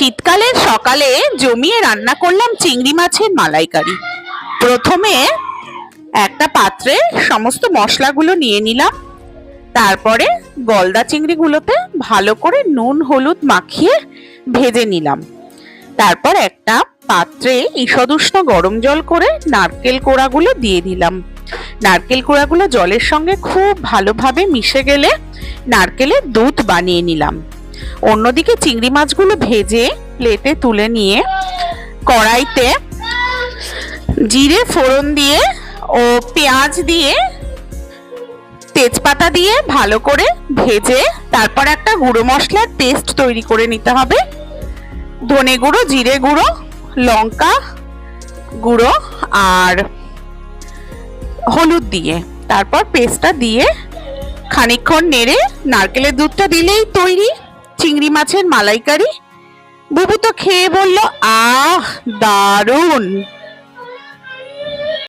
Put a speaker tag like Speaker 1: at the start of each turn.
Speaker 1: শীতকালের সকালে জমিয়ে রান্না করলাম চিংড়ি মাছের মালাইকারি। প্রথমে একটা পাত্রে সমস্ত মশলাগুলো নিয়ে নিলাম, তারপরে গলদা চিংড়িগুলোতে ভালো করে নুন হলুদ মাখিয়ে ভেজে নিলাম। তারপর একটা পাত্রে ঈষদুষ্ণ গরম জল করে নারকেল কোড়াগুলো দিয়ে দিলাম। নারকেল কোড়াগুলো জলের সঙ্গে খুব ভালোভাবে মিশে গেলে নারকেলের দুধ বানিয়ে নিলাম। অন্যদিকে চিংড়ি মাছগুলো ভেজে প্লেটে তুলে নিয়ে কড়াইতে জিরে ফোড়ন দিয়ে ও পেঁয়াজ দিয়ে তেজপাতা দিয়ে ভালো করে ভেজে তারপর একটা গুঁড়ো মশলার পেস্ট তৈরি করে নিতে হবে। ধনে গুঁড়ো, জিরে গুঁড়ো, লঙ্কা গুঁড়ো আর হলুদ দিয়ে তারপর পেস্টটা দিয়ে খানিকক্ষণ নেড়ে নারকেলের দুধটা দিলেই তৈরি চিংড়ি মাছের মালাইকারি। বুবু তো খেয়ে বলল, আহ দারুণ।